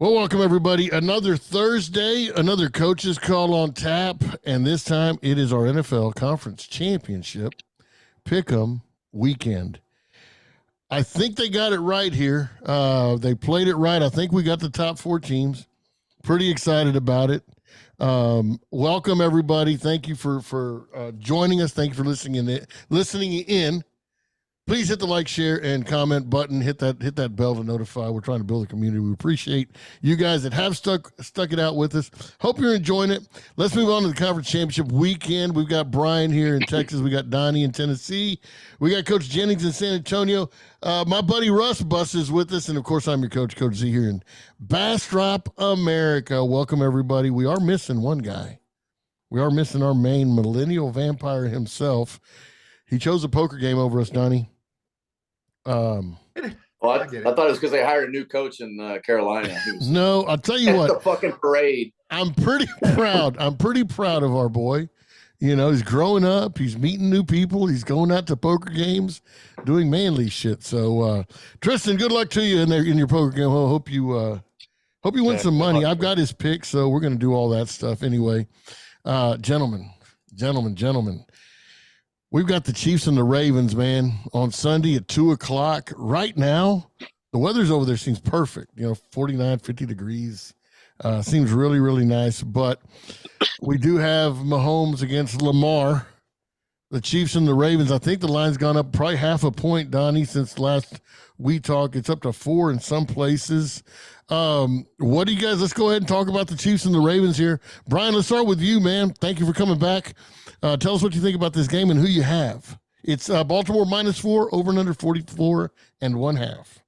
Well, welcome everybody. Another Thursday, another coach's call on tap, and this time it is our NFL Conference Championship Pick'em weekend. I think they got it right here. They played it right. I think we got the top four teams. Pretty excited about it. Welcome everybody. Thank you for joining us. Thank you for listening in. Please hit the like, share, and comment button. Hit that bell to notify. We're trying to build a community. We appreciate you guys that have stuck it out with us. Hope you're enjoying it. Let's move on to the conference championship weekend. We've got Brian here in Texas. We got Donnie in Tennessee. We got Coach Jennings in San Antonio. My buddy Russ Bus is with us, and of course, I'm your coach, Coach Z here in Bastrop, America. Welcome everybody. We are missing one guy. We are missing our main millennial vampire himself. He chose a poker game over us, Donnie. Well, I thought it was because they hired a new coach in Carolina. No, I'll tell you what. The fucking parade. I'm pretty proud. I'm pretty proud of our boy. You know, he's growing up. He's meeting new people. He's going out to poker games, doing manly shit. So, Tristan, good luck to you in your poker game. I hope you win some money. I've got his pick, so we're going to do all that stuff anyway. Gentlemen. We've got the Chiefs and the Ravens, man, on Sunday at 2:00. Right now, the weather's over there seems perfect. 49, 50 degrees. Seems really, really nice. But we do have Mahomes against Lamar. The Chiefs and the Ravens, I think the line's gone up probably half a point, Donnie, since last we talked. It's up to 4 in some places. What do you guys, let's go ahead and talk about the Chiefs and the Ravens here. Brian, let's start with you, man. Thank you for coming back. Tell us what you think about this game and who you have. It's Baltimore -4, over and under 44.5.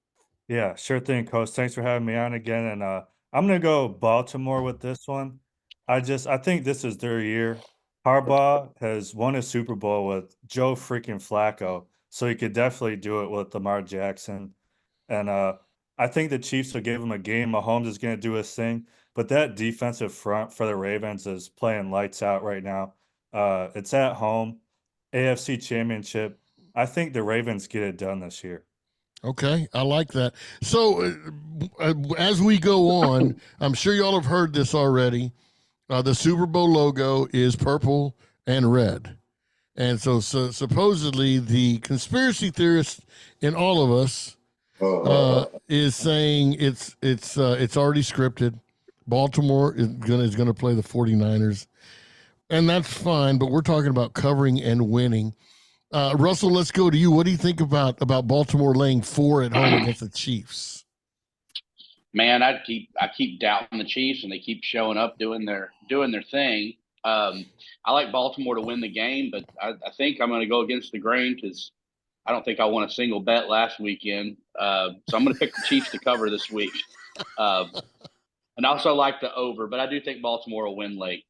Yeah, sure thing, Coach. Thanks for having me on again. And I'm going to go Baltimore with this one. I think this is their year. Harbaugh has won a Super Bowl with Joe freaking Flacco, so he could definitely do it with Lamar Jackson. And I think the Chiefs will give him a game. Mahomes is going to do his thing. But that defensive front for the Ravens is playing lights out right now. It's at home, AFC Championship. I think the Ravens get it done this year. Okay, I like that. So as we go on, I'm sure y'all have heard this already. The Super Bowl logo is purple and red. And so supposedly the conspiracy theorist in all of us is saying it's already scripted. Baltimore is gonna play the 49ers. And that's fine, but we're talking about covering and winning. Russell, let's go to you. What do you think about Baltimore laying 4 at home against the Chiefs? Man, I keep doubting the Chiefs, and they keep showing up doing their thing. I like Baltimore to win the game, but I think I'm going to go against the grain because I don't think I won a single bet last weekend. So I'm going to pick the Chiefs to cover this week, and also like the over. But I do think Baltimore will win late.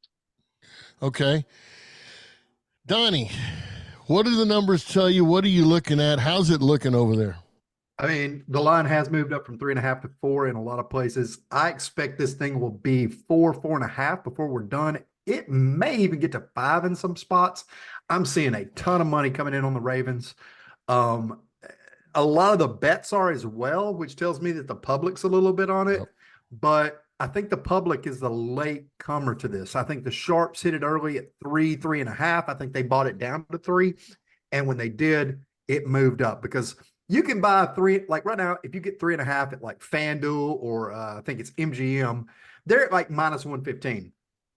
Okay. Donnie, what do the numbers tell you? What are you looking at? How's it looking over there? I mean, the line has moved up from 3.5 to 4 in a lot of places. I expect this thing will be 4.5 before we're done. It may even get to 5 in some spots. I'm seeing a ton of money coming in on the Ravens. A lot of the bets are as well, which tells me that the public's a little bit on it. Yep. But I think the public is the late comer to this. I think the sharps hit it early at 3.5. I think they bought it down to 3. And when they did, it moved up because you can buy 3, like right now, if you get 3.5 at like FanDuel or I think it's MGM, they're at like -115.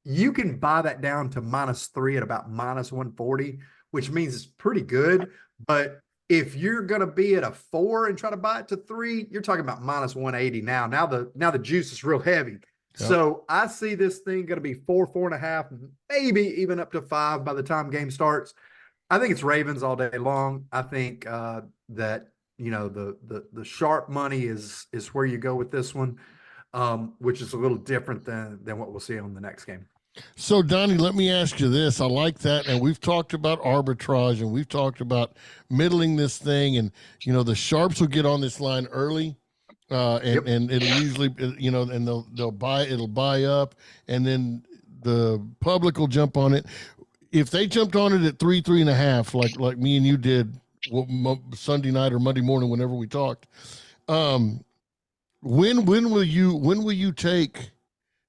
You can buy that down to -3 at about -140, which means it's pretty good. But if you're going to be at a 4 and try to buy it to 3, you're talking about -180 now. Now the juice is real heavy. Yep. So I see this thing going to be 4.5, maybe even up to 5 by the time game starts. I think it's Ravens all day long. I think that the sharp money is where you go with this one, which is a little different than what we'll see on the next game. So, Donnie, let me ask you this. I like that. And we've talked about arbitrage and we've talked about middling this thing. And, the sharps will get on this line early and it'll usually, and it'll buy up. And then the public will jump on it. If they jumped on it at 3.5, like me and you did Sunday night or Monday morning, whenever we talked, When will you take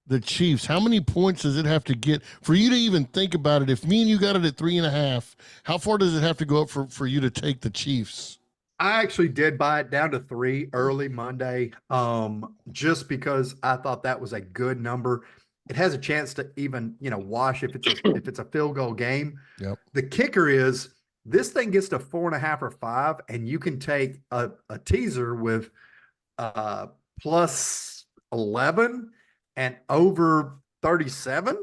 the Chiefs? How many points does it have to get for you to even think about it? If me and you got it at 3.5, how far does it have to go up for you to take the Chiefs? I actually did buy it down to 3 early Monday, just because I thought that was a good number. It has a chance to even, wash if it's a field goal game. Yep. The kicker is this thing gets to 4.5 or 5, and you can take a teaser with plus 11 and over 37,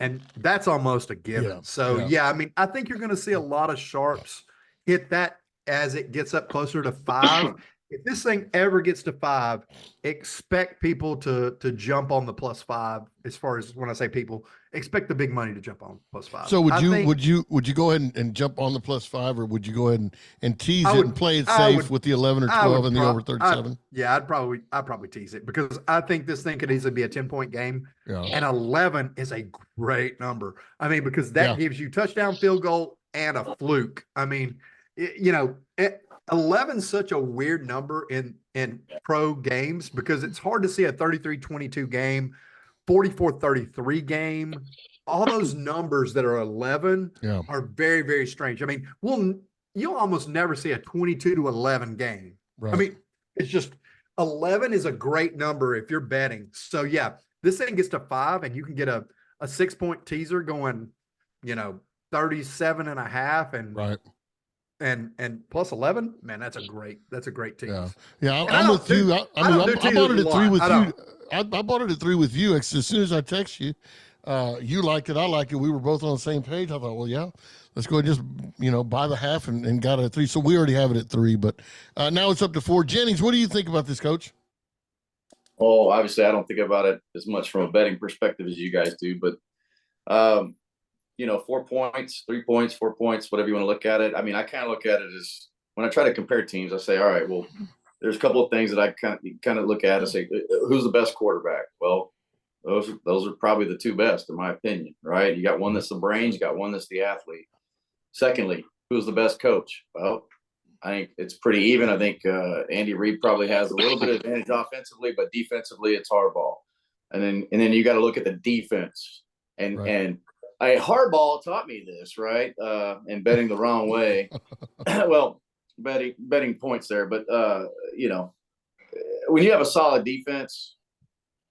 and that's almost a given. Yeah, So yeah. I mean, I think you're going to see a lot of sharps hit that as it gets up closer to 5. If this thing ever gets to 5, expect people to jump on the plus 5. As far as when I say people, expect the big money to jump on plus 5. So would you go ahead and jump on the plus 5, or would you go ahead and tease it and play it safe with the 11 or 12 and the over 37? I'd probably tease it, because I think this thing could easily be a 10-point game. Yeah. And 11 is a great number. I mean, because that gives you touchdown, field goal, and a fluke. I mean, 11 is such a weird number in pro games, because it's hard to see a 33-22 game, 44-33 game. All those numbers that are 11 are very, very strange. I mean, you'll almost never see a 22-11 game. Right. I mean, it's just 11 is a great number if you're betting. So yeah, this thing gets to 5, and you can get a 6-point teaser going, 37.5 and right. And plus 11, man, that's a great tease. Yeah. I'm with you. I bought it at 3 with you. I bought it at 3 with you. As soon as I text you, you liked it, I liked it. We were both on the same page. I thought, well, yeah, let's go and just buy the half and got it at 3. So we already have it at 3, but now it's up to 4. Jennings, what do you think about this, Coach? Oh, obviously, I don't think about it as much from a betting perspective as you guys do, but 4 points, 3 points, 4 points, whatever you want to look at it. I mean, I kind of look at it as, when I try to compare teams, I say, all right, well, there's a couple of things that I kind of look at and say, who's the best quarterback? Well, those are probably the 2 best, in my opinion, right? You got one that's the brains, you got one that's the athlete. Secondly, who's the best coach? Well, I think it's pretty even. I think Andy Reid probably has a little bit of advantage offensively, but defensively, it's Harbaugh. And then you got to look at the defense. And Harbaugh taught me this, right? And betting the wrong way. Well, betting points there, but when you have a solid defense,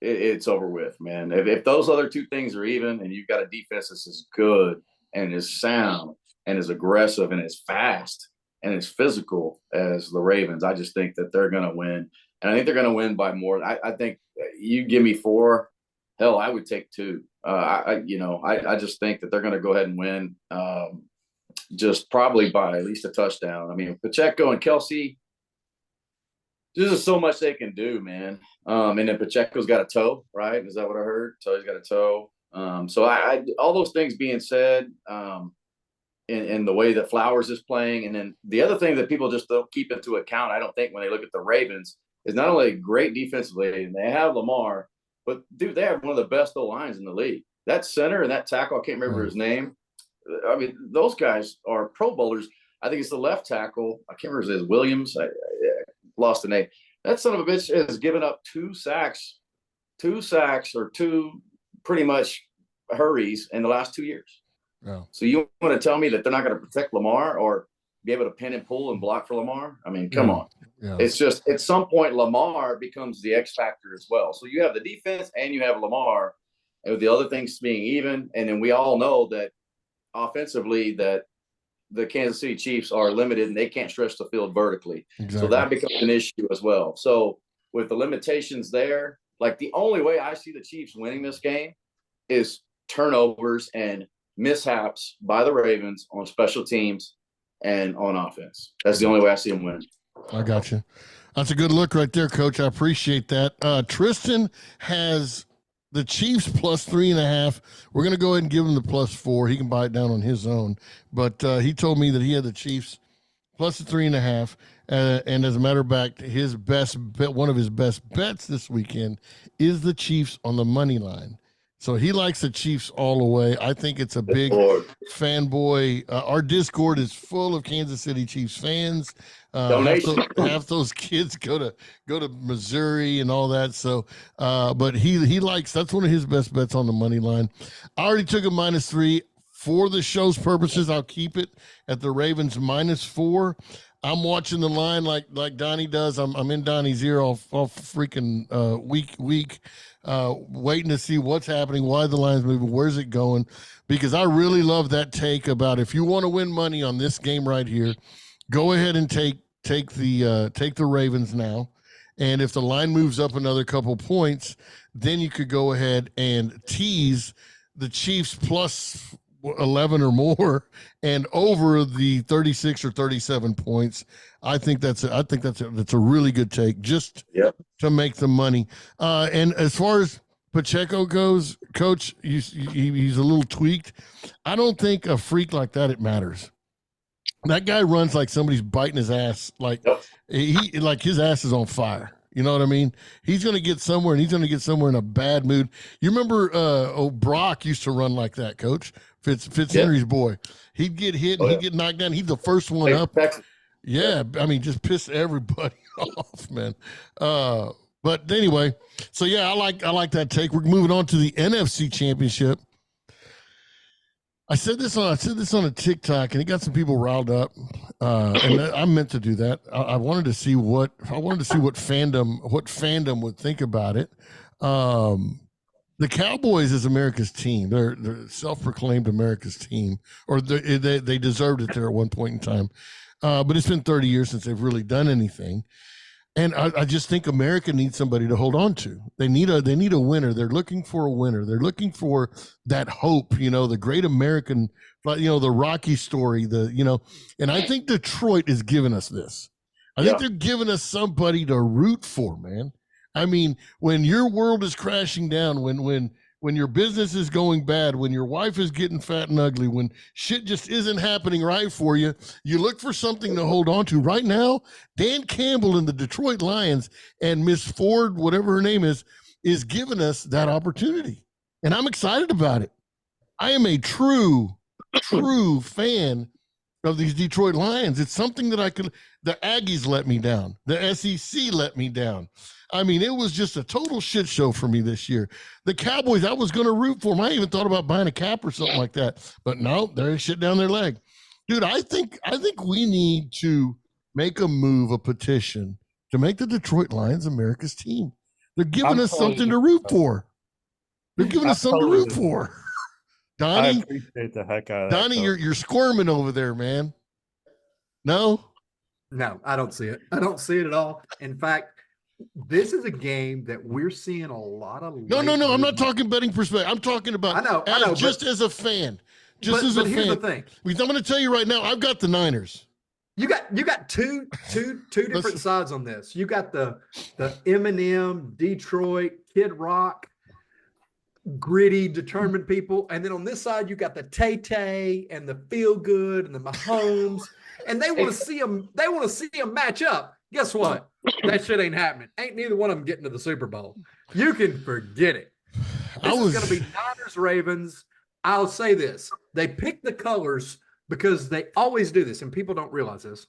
it's over with, man. If those other 2 things are even, and you've got a defense that's as good and as sound and as aggressive and as fast and as physical as the Ravens, I just think that they're going to win, and I think they're going to win by more. I think you give me 4. Hell, I would take 2. I just think that they're going to go ahead and win, just probably by at least a touchdown. I mean, Pacheco and Kelsey, there's just so much they can do, man. And then Pacheco's got a toe, right? Is that what I heard? So he's got a toe. So I all those things being said, in the way that Flowers is playing, and then the other thing that people just don't keep into account, I don't think, when they look at the Ravens, is not only great defensively, and they have Lamar, but, dude, they have one of the best O-lines in the league. That center and that tackle, I can't remember his name. I mean, those guys are Pro Bowlers. I think it's the left tackle. I can't remember his name. Williams. I lost the name. That son of a bitch has given up 2 sacks or 2 pretty much hurries in the last 2 years. Yeah. So you want to tell me that they're not going to protect Lamar or be able to pin and pull and block for Lamar? I mean, come on. Yeah. It's just, at some point, Lamar becomes the X factor as well. So you have the defense and you have Lamar, and with the other things being even. And then we all know that offensively that the Kansas City Chiefs are limited and they can't stretch the field vertically. Exactly. So that becomes an issue as well. So with the limitations there, like, the only way I see the Chiefs winning this game is turnovers and mishaps by the Ravens on special teams and on offense. That's the only way I see them win. I got you. That's a good look right there, Coach. I appreciate that. Tristan has the Chiefs plus 3.5. We're going to go ahead and give him the plus 4. He can buy it down on his own. But he told me that he had the Chiefs plus the 3.5. And as a matter of fact, his best bet, one of his best bets this weekend, is the Chiefs on the money line. So he likes the Chiefs all the way. I think it's a big Lord. fanboy. Our Discord is full of Kansas City Chiefs fans. Donation. Half those kids go to Missouri and all that. So, but he likes, that's one of his best bets on the money line. I already took a -3 for the show's purposes. I'll keep it at the Ravens -4. I'm watching the line like Donnie does. I'm in Donnie's ear all freaking week, waiting to see what's happening, why the line's moving, where's it going, because I really love that take about if you want to win money on this game right here, go ahead and take the Ravens now, and if the line moves up another couple points, then you could go ahead and tease the Chiefs plus 11 or more and over the 36 or 37 points. I think that's a really good take just to make the money. And as far as Pacheco goes, Coach, he's a little tweaked. I don't think a freak like that, it matters. That guy runs like somebody's biting his ass. Like his ass is on fire. You know what I mean? He's going to get somewhere, and he's going to get somewhere in a bad mood. You remember Brock used to run like that, Coach. Fitzhenry's boy. He'd get hit and he'd get knocked down. He's the first one up. Yeah, I mean, just piss everybody off, man. But anyway, so yeah, I like that take. We're moving on to the NFC Championship. I said this on a TikTok, and it got some people riled up. And I meant to do that. I wanted to see what fandom would think about it. The Cowboys is America's team. They're self-proclaimed America's team, or they deserved it there at one point in time. But it's been 30 years since they've really done anything. And I just think America needs somebody to hold on to. They need a winner. They're looking for a winner. They're looking for that hope, the great American, the Rocky story, and I think Detroit is giving us this. I think they're giving us somebody to root for, man. I mean, when your world is crashing down, when your business is going bad, when your wife is getting fat and ugly, when shit just isn't happening right for you, you look for something to hold on to. Right now, Dan Campbell and the Detroit Lions and Miss Ford, whatever her name is giving us that opportunity. And I'm excited about it. I am a true fan of these Detroit Lions. It's something that the Aggies let me down. The SEC let me down. I mean, it was just a total shit show for me this year. The Cowboys, I was going to root for them. I even thought about buying a cap or something like that. But no, they're shit down their leg. Dude, I think we need to make a petition to make the Detroit Lions America's team. They're giving us something to root for. They're giving us something to root for. Donnie, I appreciate the heck out of that. Donnie, you're squirming over there, man. No, I don't see it. I don't see it at all. In fact, this is a game that we're seeing a lot of. No. I'm not talking betting perspective. I'm talking about. I know. Just as a fan. Here's the thing. I'm going to tell you right now. I've got the Niners. You got two different sides on this. You got the Eminem, Detroit, Kid Rock, gritty, determined people, and then on this side you got the Tay and the Feel Good and the Mahomes, and they want to see them. They want to see them match up. Guess what? That shit ain't happening. Ain't neither one of them getting to the Super Bowl. You can forget it. This is going to be Niners Ravens. I'll say this: they pick the colors because they always do this, and people don't realize this.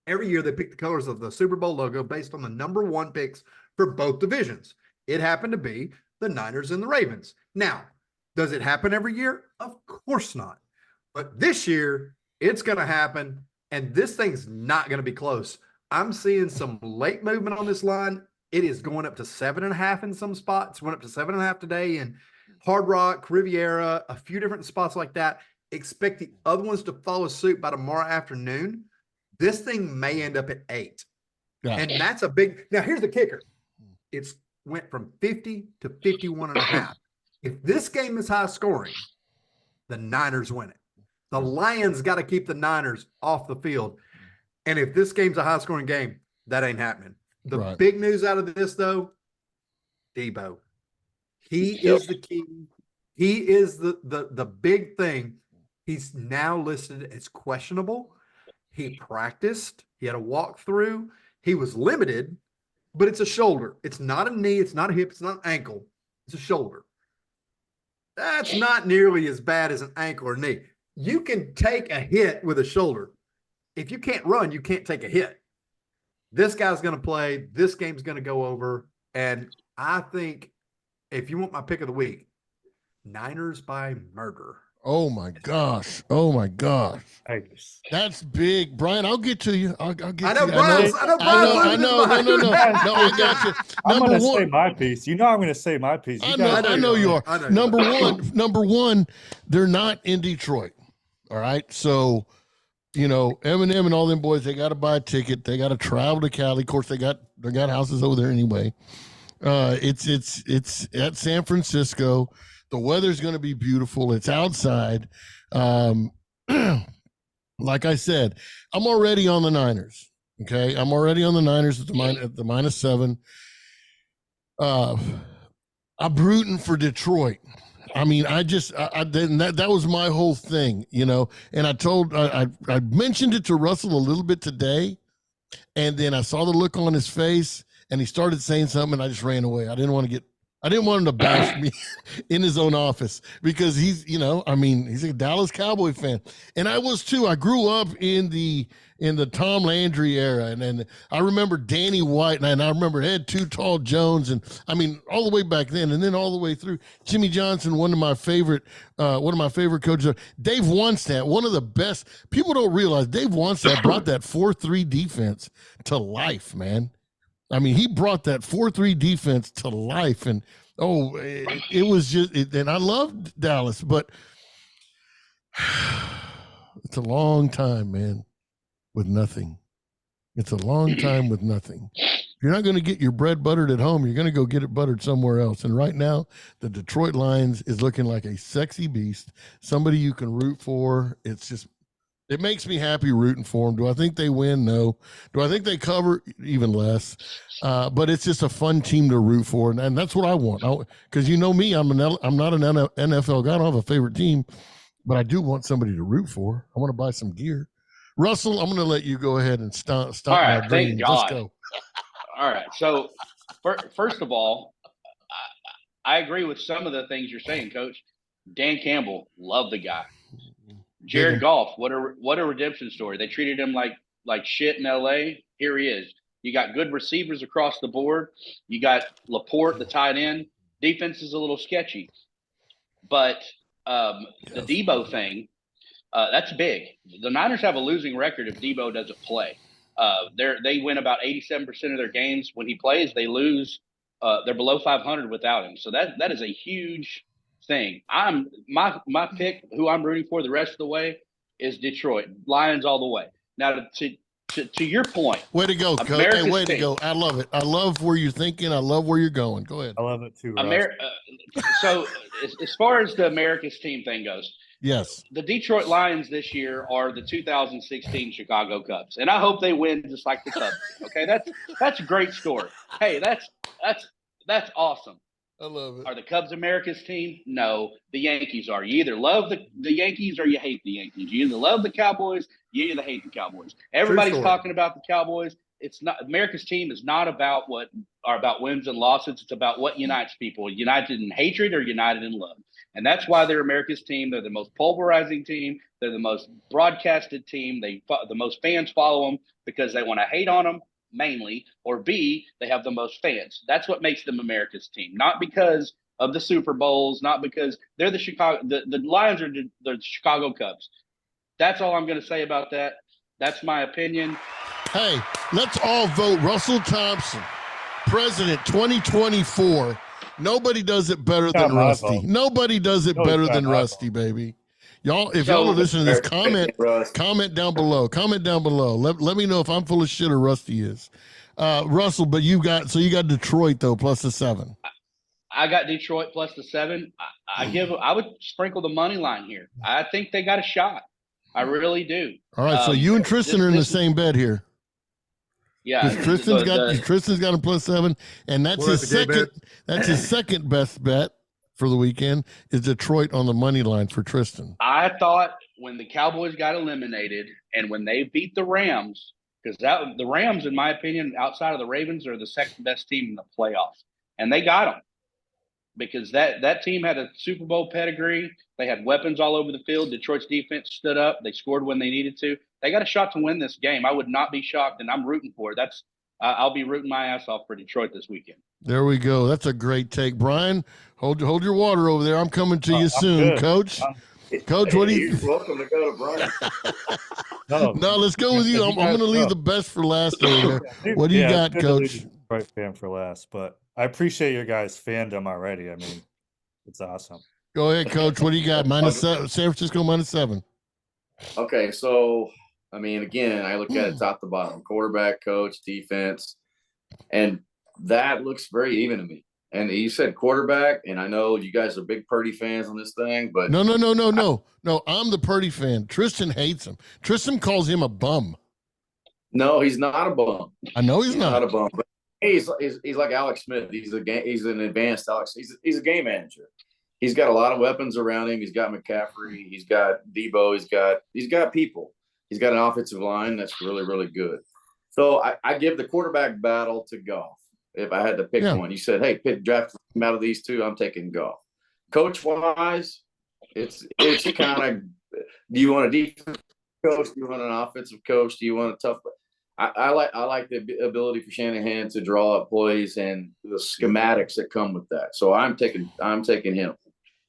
Every year they pick the colors of the Super Bowl logo based on the number one picks for both divisions. It happened to be the Niners and the Ravens. Now, does it happen every year? Of course not. But this year, it's going to happen, and this thing's not going to be close. I'm seeing some late movement on this line. It is going up to 7.5 in some spots. Went up to 7.5 today in Hard Rock, Riviera, a few different spots like that. Expect the other ones to follow suit by tomorrow afternoon. This thing may end up at 8. Yeah. And that's a big – now, here's the kicker. It's went from 50 to 51.5. If this game is high scoring, the Niners win it. The Lions got to keep the Niners off the field. And if this game's a high scoring game, that ain't happening. The big news out of this, though, Debo. He is the key. He is the big thing. He's now listed as questionable. He practiced. He had a walkthrough. He was limited, but it's a shoulder. It's not a knee. It's not a hip. It's not an ankle. It's a shoulder. That's not nearly as bad as an ankle or knee. You can take a hit with a shoulder. If you can't run, you can't take a hit. This guy's going to play. This game's going to go over. And I think if you want my pick of the week, Niners by murder. Oh my gosh. Oh my gosh. Nice. That's big, Brian. I'll get to you. I'll get I know to you. Brian's. I know Brian's. I know. No, no, no. No, I got you. I'm Number gonna say one. my piece. You know I'm gonna say my piece. You guys- I know you are. I know you Number are. number one, they're not in Detroit. All right. So, you know, Eminem and all them boys, they got to buy a ticket. They got to travel to Cali. Of course, they got houses over there anyway. It's at San Francisco. The weather's going to be beautiful. It's outside. Like I said, I'm already on the Niners. Okay, I'm already on the Niners at the -7. I'm rooting for Detroit. I mean, that was my whole thing, you know. And I mentioned it to Russell a little bit today, and then I saw the look on his face, and he started saying something, and I just ran away. I didn't want him to bash me in his own office because he's, you know, I mean, he's a Dallas Cowboy fan, and I was too. I grew up in the Tom Landry era, and then I remember Danny White, and I remember Ed Too Tall Jones, and I mean all the way back then, and then all the way through Jimmy Johnson, one of my favorite coaches, Dave Wannstedt, one of the best. People don't realize Dave Wannstedt brought that 4-3 defense to life, man. I mean, he brought that 4-3 defense to life, and it was just. And I loved Dallas, but it's a long time, man, with nothing. It's a long time with nothing. If you're not going to get your bread buttered at home, you're going to go get it buttered somewhere else. And right now, the Detroit Lions is looking like a sexy beast, somebody you can root for. It's just. It makes me happy rooting for them. Do I think they win? No. Do I think they cover? Even less. But it's just a fun team to root for, and that's what I want. Because you know me, I'm not an NFL guy. I don't have a favorite team, but I do want somebody to root for. I want to buy some gear. Russell, I'm going to let you go ahead and stop All right, Oh, my thank dreams. Let's God. go. All right. So, first of all, I agree with some of the things you're saying, Coach. Dan Campbell, love the guy. Jared Goff, what a redemption story. They treated him like shit in LA. Here he is. You got good receivers across the board. You got Laporte, the tight end. Defense is a little sketchy. But the Debo thing, that's big. The Niners have a losing record if Debo doesn't play. They win about 87% of their games. When he plays, they lose. They're below 500 without him. So that is a huge thing. My pick, who I'm rooting for the rest of the way, is Detroit Lions all the way. Now to your point, way to go, Coach. Hey, way to go. I love it. I love where you're thinking. I love where you're going. Go ahead. I love it too. Russ. So as far as the America's team thing goes, Yes. the Detroit Lions this year are the 2016 Chicago Cubs, and I hope they win just like the Cubs. Okay, that's a great story. Hey, that's awesome. I love it. Are the Cubs America's team? No, the Yankees are. You either love the Yankees or you hate the Yankees. You either love the Cowboys, you either hate the Cowboys. Everybody's talking about the Cowboys. It's not America's team is not about about wins and losses. It's about what unites people. United in hatred or united in love. And that's why they're America's team. They're the most pulverizing team. They're the most broadcasted team. The most fans follow them because they want to hate on them mainly, or B, they have the most fans. That's what makes them America's team, not because of the Super Bowls, not because they're the Lions are the Chicago Cubs. That's all I'm going to say about that. That's my opinion. Hey, let's all vote Russell Thompson, President 2024. Nobody does it better than Rusty. Nobody does it better than Rusty, baby. Y'all, if y'all are listening to this, comment down below. Comment down below. Let me know if I'm full of shit or Rusty is. Russell, but you got Detroit though plus the 7. I got Detroit plus the 7. I would sprinkle the money line here. I think they got a shot. I really do. All right, so you and Tristan are in the same bed here. Yeah, Tristan's got a plus 7, and that's his second. That's his second best bet for the weekend is Detroit on the money line for Tristan. I thought when the Cowboys got eliminated and when they beat the Rams, because the Rams, in my opinion, outside of the Ravens, are the second best team in the playoffs, and they got them. because that team had a Super Bowl pedigree. They had weapons all over the field. Detroit's defense stood up. They scored when they needed to. They got a shot to win this game. I would not be shocked, and I'm rooting for it. I'll be rooting my ass off for Detroit this weekend. There we go. That's a great take, Brian. Hold your water over there. I'm coming to you I'm soon, good. Coach. Coach, what do you? You're welcome to go to Brian. No, let's go with you. I'm going to leave the best for last over there. What do you got, it's good to leave Coach? the Detroit fan for last, but I appreciate your guys' fandom already. I mean, it's awesome. Go ahead, Coach. What do you got? -7. San Francisco -7. Okay, so I mean, again, I look at it top to bottom: quarterback, coach, defense, and that looks very even to me. And you said quarterback, and I know you guys are big Purdy fans on this thing, but No. I'm the Purdy fan. Tristan hates him. Tristan calls him a bum. no, he's not a bum. I know he's Not not. a bum. But he's like Alex Smith. He's an advanced Alex. He's a game manager. He's got a lot of weapons around him. He's got McCaffrey. He's got Debo. He's got people. He's got an offensive line that's really, really good. So I give the quarterback battle to Goff. If I had to pick one, you said, "Hey, pick draft him out of these two." I'm taking Goff. Coach wise, it's kind of. Do you want a defensive coach? Do you want an offensive coach? Do you want a tough? I like the ability for Shanahan to draw up plays and the schematics that come with that. So I'm taking him.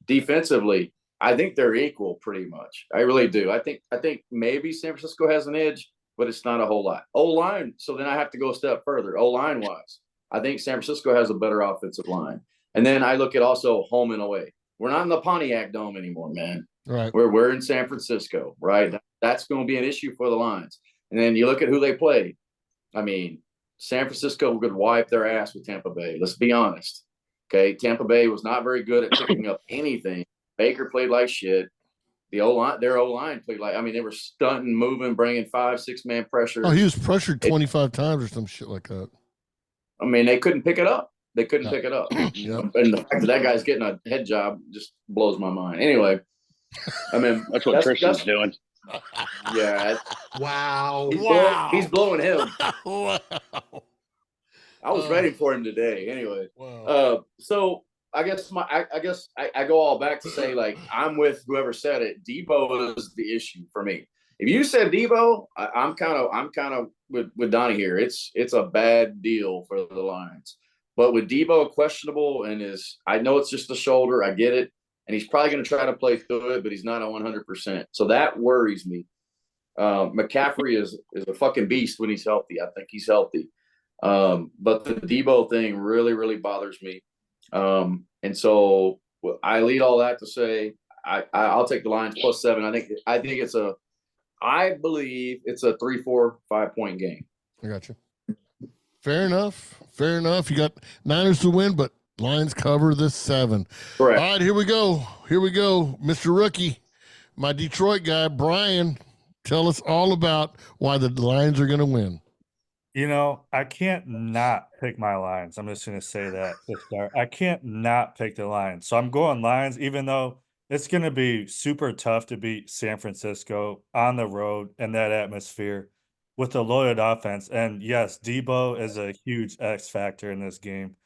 Defensively, I think they're equal pretty much. I really do. I think maybe San Francisco has an edge, but it's not a whole lot. O-line, so then I have to go a step further. O-line wise, I think San Francisco has a better offensive line. And then I look at also home and away. We're not in the Pontiac Dome anymore, man. Right. We're in San Francisco, right? That's going to be an issue for the Lions. And then you look at who they play. I mean, San Francisco could wipe their ass with Tampa Bay. Let's be honest. Okay, Tampa Bay was not very good at picking up anything. Baker played like shit. Their O-line played like, I mean, they were stunting, moving, bringing 5-6 man pressure. Oh, he was pressured 25 times or some shit like that. I mean, they couldn't pick it up. Pick it up. Yeah. And the fact that guy's getting a head job just blows my mind. Anyway, I mean, That's what Tristan's doing. Yeah. Wow. He's blowing him. Wow. I was ready for him today. Anyway, Wow. so I guess I go all back to say, like, I'm with whoever said it. Debo is the issue for me. If you said Debo, I'm kind of with Donnie here. It's a bad deal for the Lions. But with Debo questionable I know it's just the shoulder. I get it. And he's probably going to try to play through it, but he's not 100%. So that worries me. McCaffrey is a fucking beast when he's healthy. I think he's healthy. But the Debo thing really, really bothers me. And so I lead all that to say I'll take the Lions +7. I believe it's a 3, 4, 5 point game. I got you. Fair enough. You got Niners to win, but Lions cover the 7. Correct. All right, here we go. Mr. Rookie, my Detroit guy, Brian, tell us all about why the Lions are going to win. You know, I can't not pick my Lions. I'm just going to say that to start. I can't not pick the Lions. So I'm going Lions, even though it's going to be super tough to beat San Francisco on the road in that atmosphere with a loaded offense. And yes, Debo is a huge X factor in this game.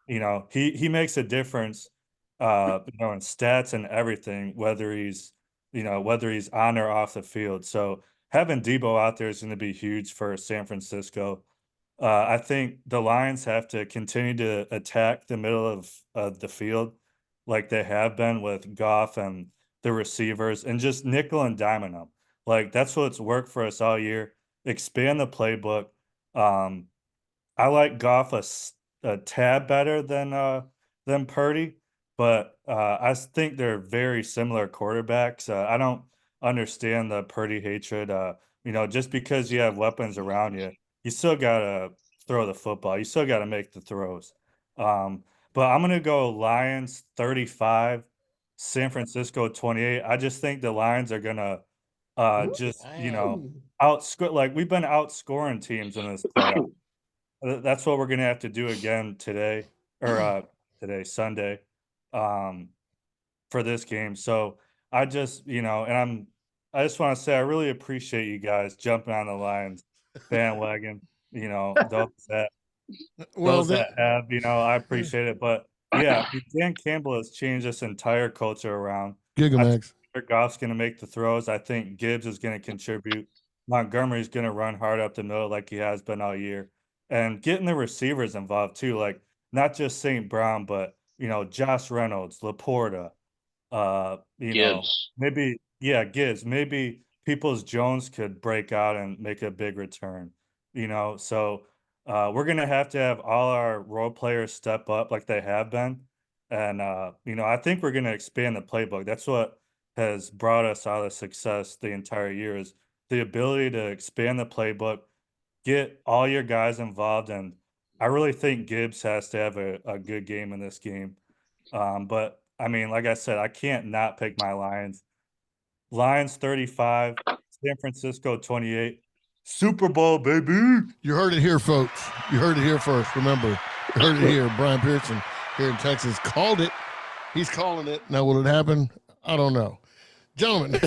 You know, he makes a difference, in stats and everything, whether he's on or off the field. So having Debo out there is going to be huge for San Francisco. I think the Lions have to continue to attack the middle of the field like they have been with Goff and the receivers and just nickel and diamond them. Like, that's what's worked for us all year. Expand the playbook. I like Goff a tad better than Purdy, but I think they're very similar quarterbacks. I don't understand the Purdy hatred. Just because you have weapons around you, you still gotta throw the football. You still gotta make the throws. But I'm gonna go Lions 35, San Francisco 28. I just think the Lions are gonna outscore. Like, we've been outscoring teams in this playoff. That's what we're gonna have to do again today, or Sunday, for this game. So I just, I just want to say I really appreciate you guys jumping on the Lions bandwagon. Those that have, I appreciate it. But Yeah, I mean, Dan Campbell has changed this entire culture around. I think Gigamax. Jared Goff's going to make the throws. I think Gibbs is going to contribute. Montgomery's going to run hard up the middle like he has been all year. And getting the receivers involved too, like not just St. Brown, but Josh Reynolds, Laporta, Gibbs. maybe Gibbs, maybe Peoples Jones could break out and make a big return. So we're gonna have to have all our role players step up like they have been. And I think we're gonna expand the playbook. That's what has brought us all the success the entire year is the ability to expand the playbook, get all your guys involved, and I really think Gibbs has to have a good game in this game. But I mean, like I said, I can't not pick my Lions. Lions 35, San Francisco 28. Super Bowl, baby. You heard it here, folks. You heard it here first. Remember, you heard it here. Brian Pearson here in Texas called it. He's calling it. Now, will it happen? I don't know. Gentlemen,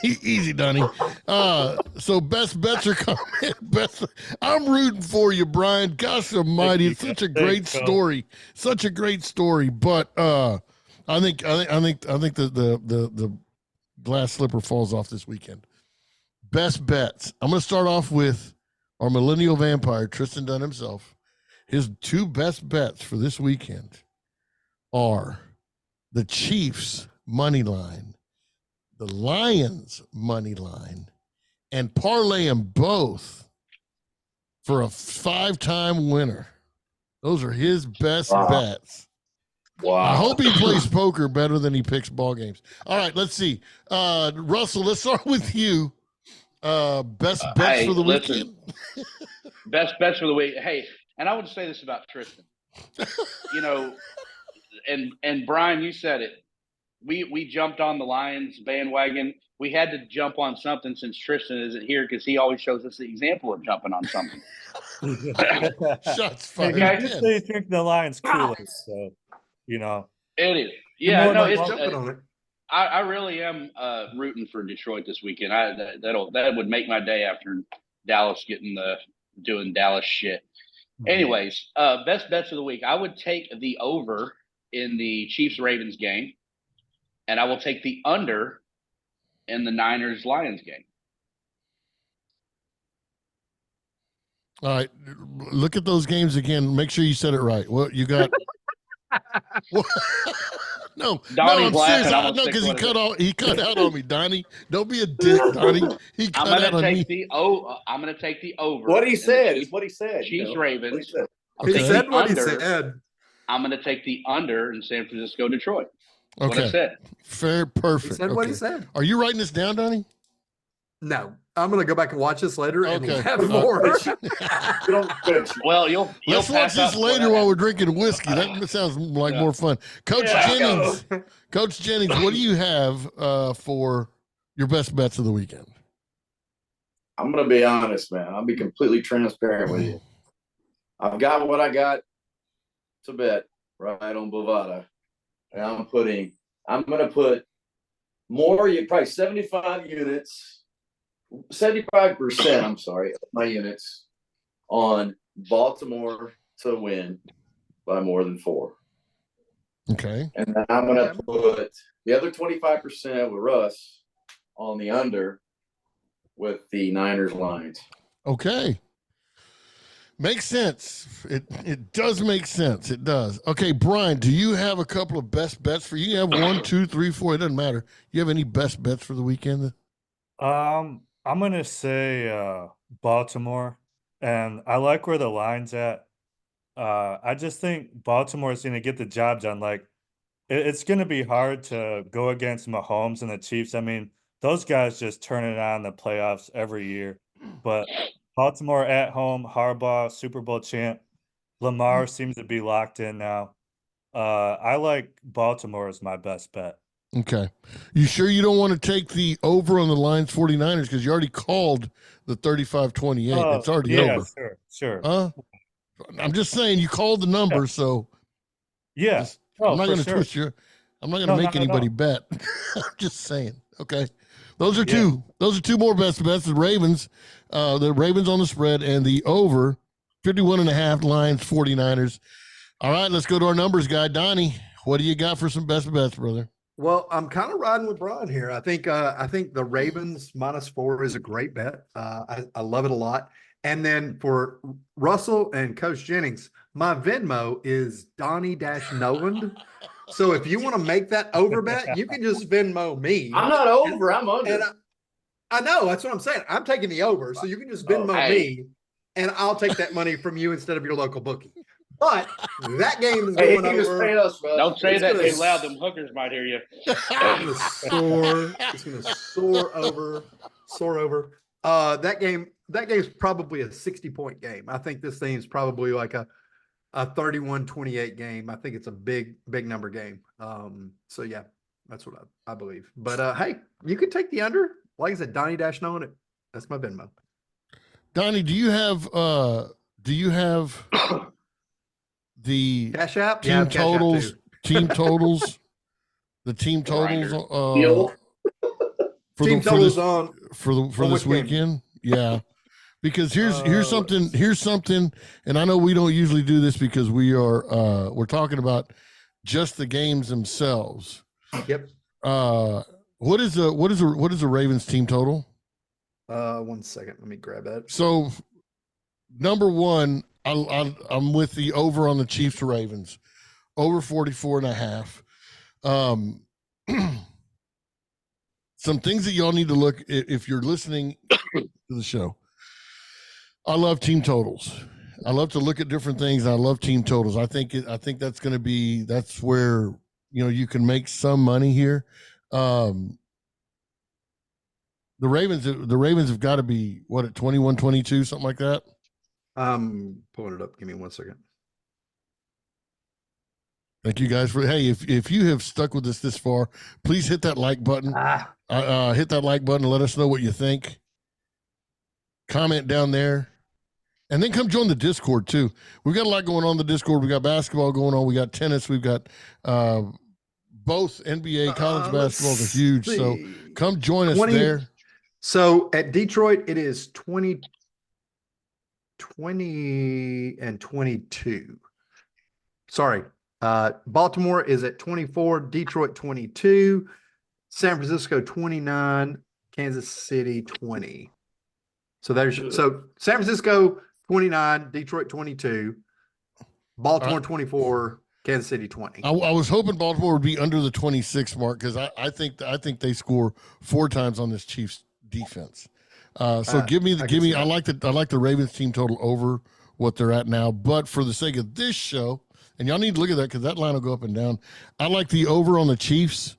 easy, Donnie. So best bets are coming. I'm rooting for you, Brian. Gosh almighty, it's such a great story. Such a great story. But I think the glass slipper falls off this weekend. Best bets. I'm going to start off with our millennial vampire, Tristan Dunn himself. His two best bets for this weekend are the Chiefs money line, the Lions money line, and parlay them both for a 5-time winner. Those are his best bets. Wow. I hope he plays poker better than he picks ball games. All right, let's see. Russell, let's start with you. Best bets for the weekend. Best bets for the week. Hey, and I would say this about Tristan. And Brian, you said it. We jumped on the Lions bandwagon. We had to jump on something since Tristan isn't here because he always shows us the example of jumping on something. Shots fired. I just say drink the Lions Kool-Aid, so It is. Yeah, no, it's jumping on it. I really am rooting for Detroit this weekend. That would make my day after Dallas doing Dallas shit. Anyways, best bets of the week. I would take the over in the Chiefs-Ravens game, and I will take the under in the Niners-Lions game. All right, look at those games again. Make sure you said it right. What you got? No, Donnie's laughing. No, because he cut out on me, Donnie. Don't be a dick, Donnie. He cut out on me. I'm going to take the over. What he said is what he said. Chiefs Ravens. Okay. He said what he said. I'm going to take the under in San Francisco, Detroit. That's what I Okay, said. fair, perfect. He said what he said. Are you writing this down, Donnie? No, I'm going to go back and watch this later and Okay. have more. Well, you'll Let's watch pass this up later while we're drinking whiskey. That sounds like more fun. Coach Jennings, Coach Jennings, what do you have for your best bets of the weekend? I'm going to be honest, man. I'll be completely transparent with you. I've got what I got to bet right on Bovada. And I'm going to put more, probably 75%, I'm sorry, of my units on Baltimore to win by more than 4. Okay. And then I'm going to put the other 25% with Russ on the under with the Niners Lions. Okay. Makes sense. It does make sense. It does. Okay, Brian, do you have a couple of best bets for you? You have 1, 2, 3, 4. It doesn't matter. You have any best bets for the weekend? I'm gonna say Baltimore, and I like where the line's at. I just think Baltimore is gonna get the job done. Like it's gonna be hard to go against Mahomes and the Chiefs. I mean, those guys just turn it on in the playoffs every year. But Baltimore at home, Harbaugh, Super Bowl champ. Lamar seems to be locked in now. I like Baltimore as my best bet. Okay. You sure you don't want to take the over on the Lions 49ers because you already called the 35-28. It's already over. Sure. I'm just saying you called the number, so Yeah. I'm not for going to sure. twist your. I'm not going to make anybody bet. I'm just saying. Okay. Those are two. Those are two more best bets. The Ravens on the spread and the over 51.5 Lions 49ers. All right, let's go to our numbers guy, Donnie. What do you got for some best bets, brother? Well, I'm kind of riding with Brian here. I think the Ravens -4 is a great bet. I love it a lot. And then for Russell and Coach Jennings, my Venmo is Donnie-Noland. So if you want to make that over bet, you can just Venmo me. I'm not over. I'm under. And I know that's what I'm saying. I'm taking the over, so you can just Venmo me, and I'll take that money from you instead of your local bookie. But that game is Hey, going he was over. paying us, bro. Don't say It's that gonna too loud. Them hookers might hear you. It's going to soar over. That game's probably a 60-point game. I think this thing is probably like a 31-28 game. I think it's a big number game. So yeah, that's what I believe. But hey, you could take the under. Like I said, Donnie-Nolan it. That's my Venmo. Donnie, do you have the Cash app? team Yeah, Cash App totals? too. Team totals? The team totals Deal. for Team the, totals for on this which game? weekend? Yeah. Because here's let's something, and I know we don't usually do this because we're talking about just the games themselves. Yep. What is the Ravens team total? 1 second. Let me grab that. So, number one, I'm with the over on the Chiefs Ravens, over 44.5. Some things that y'all need to look if you're listening to the show. I love team totals. I love to look at different things. And I love team totals. I think that's going to be, that's where, you can make some money here. The Ravens have got to be at 21-22, something like that. I'm pulling it up. Give me 1 second. Thank you guys for, hey, if you have stuck with us this far, please hit that like button. Hit that like button and let us know what you think. Comment down there. And then come join the Discord too. We've got a lot going on in the Discord. We got basketball going on. We got tennis. We've got both NBA, college basketballs are huge. So come join us 20 there. So at Detroit, it is 20 and 22. Sorry. Baltimore is at 24, Detroit 22, San Francisco 29, Kansas City 20. So so San Francisco 29, Detroit 22, Baltimore 24, Kansas City 20. I was hoping Baltimore would be under the 26 mark because I think they score 4 times on this Chiefs defense. So give me. I like the Ravens team total over what they're at now. But for the sake of this show, and y'all need to look at that because that line will go up and down. I like the over on the Chiefs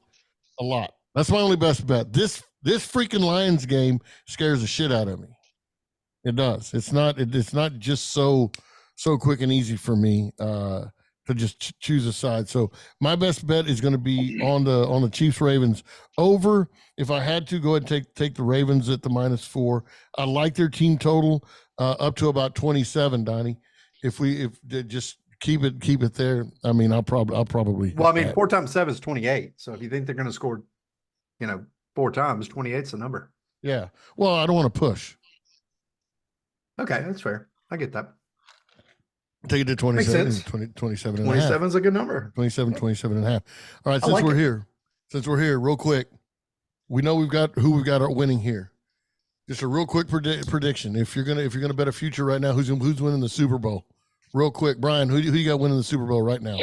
a lot. That's my only best bet. This freaking Lions game scares the shit out of me. It does. It's not just so quick and easy for me to just choose a side. So my best bet is going to be on the Chiefs Ravens over. If I had to go ahead and take the Ravens at the -4, I like their team total up to about 27. Donnie, if just keep it there. I mean, I'll probably. Well, I mean, 4 times 7 is 28. So if you think they're going to score, 4 times, 28 is the number. Yeah. Well, I don't want to push. Okay, that's fair. I get that. Take it to 27, 27 and 27 is a good number. 27 and a half. All right, Since we're here, real quick, we know we've got winning here. Just a real quick prediction. If you're gonna bet a future right now, who's winning the Super Bowl? Real quick, Brian, who you got winning the Super Bowl right now?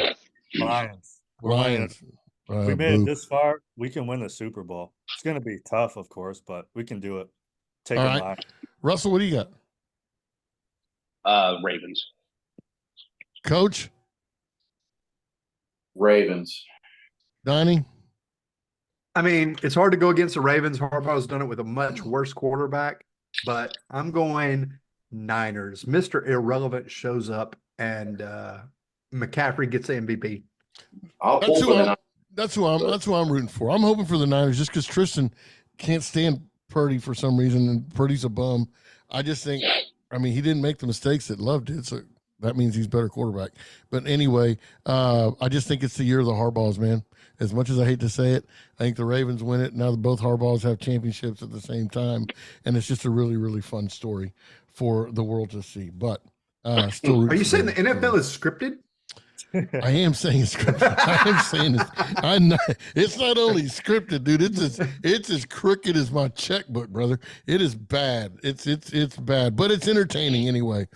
Lions. Lions. We made it this far. We can win the Super Bowl. It's going to be tough, of course, but we can do it. Take All a right. line. Russell, what do you got? Ravens. Coach? Ravens. Donnie? I mean, it's hard to go against the Ravens. Harbaugh's done it with a much worse quarterback, but I'm going Niners. Mr. Irrelevant shows up and McCaffrey gets the MVP. I'll pull for the Niners. That's who I'm rooting for. I'm hoping for the Niners just because Tristan can't stand Purdy for some reason, and Purdy's a bum. I just think, he didn't make the mistakes that Love did, so that means he's a better quarterback. But anyway, I just think it's the year of the Harbaughs, man. As much as I hate to say it, I think the Ravens win it. Now that both Harbaughs have championships at the same time, and it's just a really, really fun story for the world to see. But still, Are you saying the NFL is scripted? I am saying scripted. I am saying this. I'm not. It's not only scripted, dude. It's as crooked as my checkbook, brother. It is bad. It's bad, but it's entertaining anyway.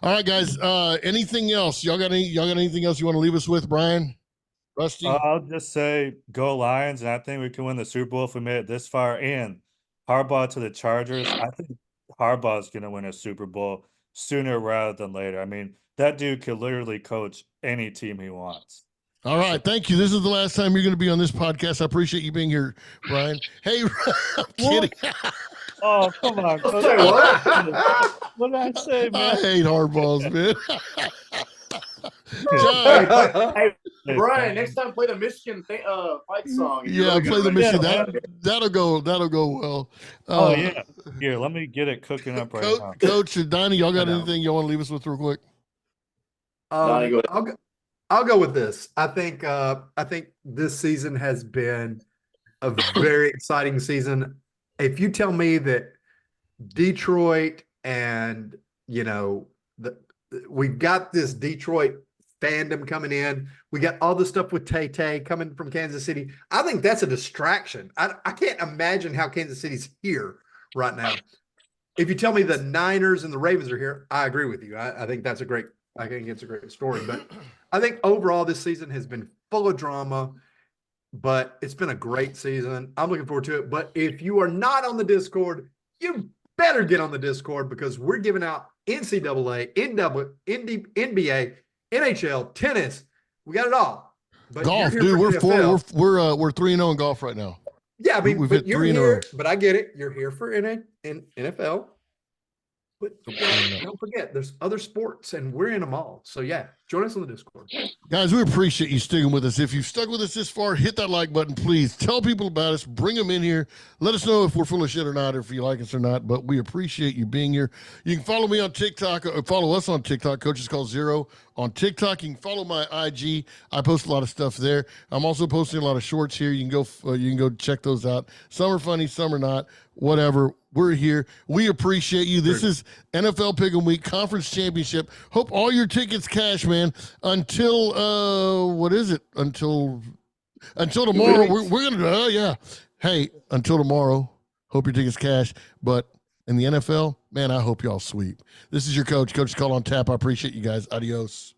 All right, guys. Anything else? Y'all got anything else you want to leave us with, Brian? Rusty? I'll just say go Lions, and I think we can win the Super Bowl if we made it this far. And Harbaugh to the Chargers. I think Harbaugh's going to win a Super Bowl sooner rather than later. I mean, that dude could literally coach any team he wants. All right, thank you. This is the last time you're going to be on this podcast. I appreciate you being here, Brian. Hey, I'm kidding. Oh, come on. Say what? What did I say, I man? hate hardballs, man. Hey, John, hey, Brian, next time play the Michigan fight song. You're yeah, really play the gonna mission. like it. That'll go well. Oh, yeah. Here, let me get it cooking up right now. Coach or Donnie, y'all got I know. anything y'all want to leave us with real quick? Donnie, go ahead. I'll go with this. I think this season has been a very exciting season. If you tell me that Detroit and we've got this Detroit fandom coming in, we got all the stuff with Tay coming from Kansas City. I think that's a distraction. I can't imagine how Kansas City's here right now. If you tell me the Niners and the Ravens are here, I agree with you. I think it's a great story. But I think overall this season has been full of drama, but it's been a great season. I'm looking forward to it. But if you are not on the Discord, you better get on the Discord because we're giving out NCAA, NBA, NHL, tennis. We got it all. But Golf, you're here dude. for NFL. We're 3-0 in golf right now. Yeah, I mean, We've but hit you're 3 in a here. row. But I get it. You're here for NFL. But don't forget, there's other sports, and we're in them all. So yeah, join us on the Discord. Guys, we appreciate you sticking with us. If you've stuck with us this far, hit that like button, please. Tell people about us. Bring them in here. Let us know if we're full of shit or not, or if you like us or not. But we appreciate you being here. You can follow me on TikTok, or follow us on TikTok. Coaches Call Zero on TikTok. You can follow my IG. I post a lot of stuff there. I'm also posting a lot of shorts here. You can go check those out. Some are funny, some are not. Whatever. We're here. We appreciate you. This is NFL Pick'em Week Conference Championship. Hope all your tickets cash, man. Until what is it? Until tomorrow. We're gonna yeah. Hey, until tomorrow. Hope your tickets cash. But in the NFL, man, I hope y'all sweep. This is your coach, Coach Call on Tap. I appreciate you guys. Adios.